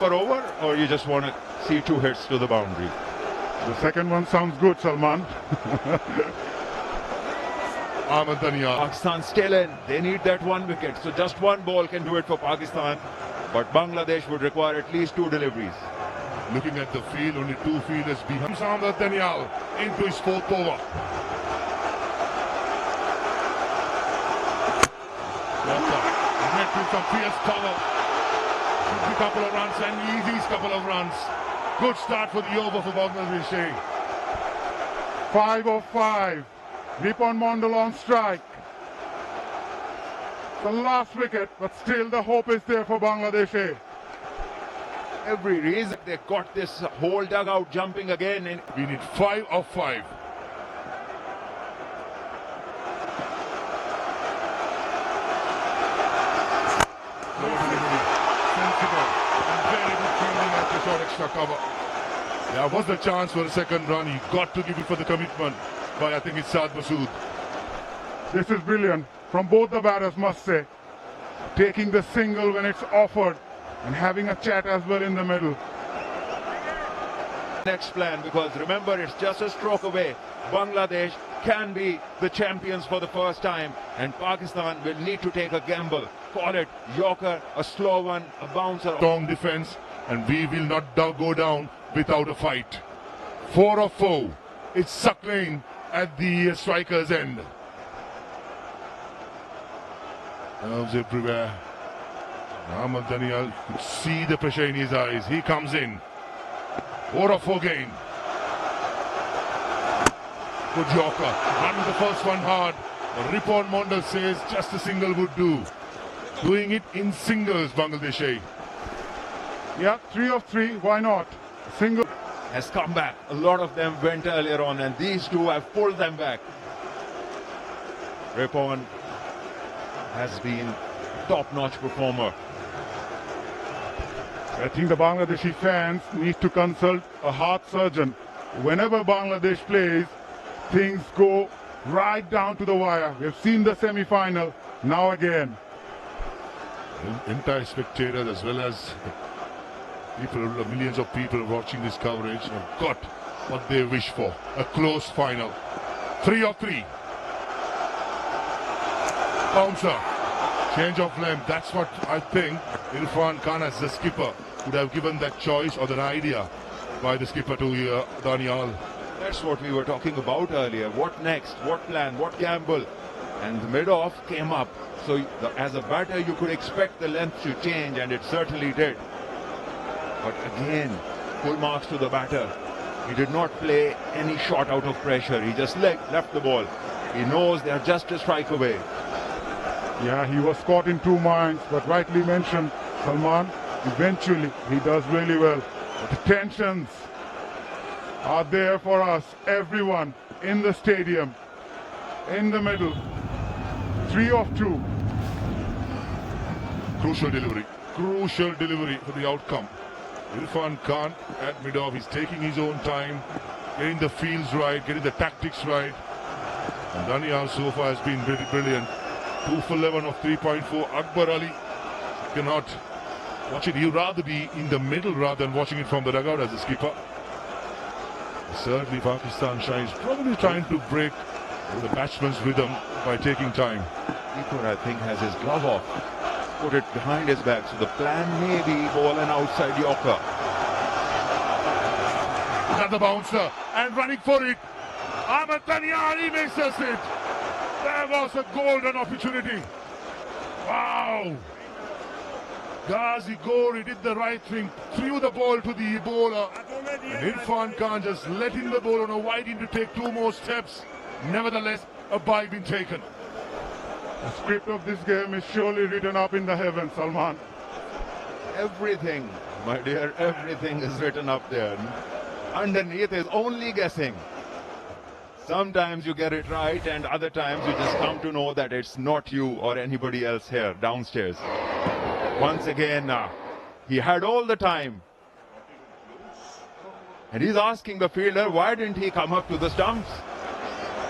over, or you just want to see 2 hits to the boundary? The second one sounds good, Salman. Ahmed Danial. Pakistan still in. They need that 1 wicket. So just 1 ball can do it for Pakistan. But Bangladesh would require at least 2 deliveries. Looking at the field, only 2 fielders behind. Ahmed Danial into his 4th over. Met with some fierce cover. A couple of runs and easy couple of runs. Good start for the over for Bangladesh. 5 of 5. Ripon Mondal on strike. The last wicket, but still the hope is there for Bangladesh. Every reason they got this whole dugout jumping again. And We need 5 of 5. Sensible and very good fielding at the short extra cover. There was the chance for a second run. He got to give it for the commitment. But I think it's Saad Masood. This is brilliant from both the batters, must say. Taking the single when it's offered and having a chat as well in the middle. next plan, because remember, it's just a stroke away. Bangladesh can be the champions for the first time, and Pakistan will need to take a gamble. Call it Yorker, a slow one, a bouncer. Strong defense, and we will not go down without a fight. 4 of 4. It's Suckling at the striker's end. Nerves everywhere. Ahmed Danial, you could see the pressure in his eyes. He comes in. 4 of 4 gain. Good Yorker. Running the first one hard. Ripon Mondal says just a single would do. Doing it in singles, Bangladesh. Yeah, 3 of 3, why not? Single. Has come back. A lot of them went earlier on, and these two have pulled them back. Ripon has been top-notch performer. I think the Bangladeshi fans need to consult a heart surgeon. Whenever Bangladesh plays, things go right down to the wire. We've seen the semi-final, now again. Entire spectators as well as people, millions of people watching this coverage have got what they wish for. A close final. 3 of 3. Bouncer. Change of length. That's what I think Irfan Khan as the skipper would have given that choice or that idea by the skipper to Danial. That's what we were talking about earlier. What next? What plan? What gamble? And the mid-off came up. So as a batter, you could expect the length to change, and it certainly did. But again, full marks to the batter. He did not play any shot out of pressure. He just left the ball. He knows they are just a strike away. Yeah, he was caught in 2 minds, but rightly mentioned, Salman, eventually he does really well. But the tensions are there for us, everyone in the stadium, in the middle. 3 of 2. Crucial delivery for the outcome. Irfan Khan at mid-off, he's taking his own time, getting the fields right, getting the tactics right. And Danial so far has been really brilliant. 2 for 11 of 3.4. Akbar Ali cannot watch it. He'd rather be in the middle rather than watching it from the dugout as a skipper. Certainly Pakistan shines, probably trying to break the batsman's rhythm by taking time. Keeper, I think, has his glove off. Put it behind his back. So the plan may be ball and outside Yorker. Another bouncer and running for it. Ahmed Danial, he misses it. There was a golden opportunity. Wow. Ghazi Gori did the right thing. Threw the ball to the bowler. And Irfan Khan just letting the bowler on a wide in to take 2 more steps. Nevertheless, a bye been taken. The script of this game is surely written up in the heavens, Salman. Everything, my dear, everything is written up there. Underneath is only guessing. Sometimes you get it right, and other times you just come to know that it's not you or anybody else here downstairs. Once again, he had all the time. And he's asking the fielder, why didn't he come up to the stumps?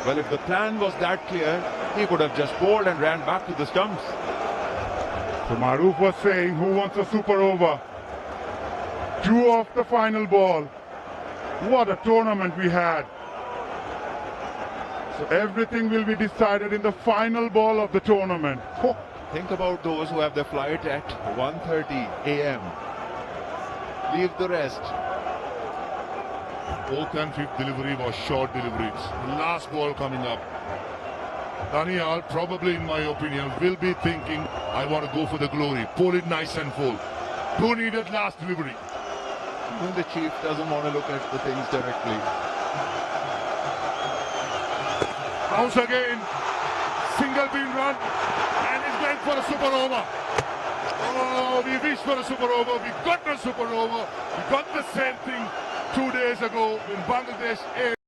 Well, if the plan was that clear, he could have just bowled and ran back to the stumps. So Maroof was saying, who wants a super over? 2 off the final ball. What a tournament we had. So everything will be decided in the final ball of the tournament. Oh, Think about those who have their flight at 1:30 a.m. Leave the rest. Fourth and fifth delivery was short deliveries. Last ball coming up. Daniel, probably in my opinion, will be thinking, I want to go for the glory. Pull it nice and full. Who needed last delivery? Even the chief doesn't want to look at the things directly. Bounce again. Single beam run. And he's going for a super over. Oh, we wished for a super over. We got the super over. We got the same thing 2 days ago in Bangladesh.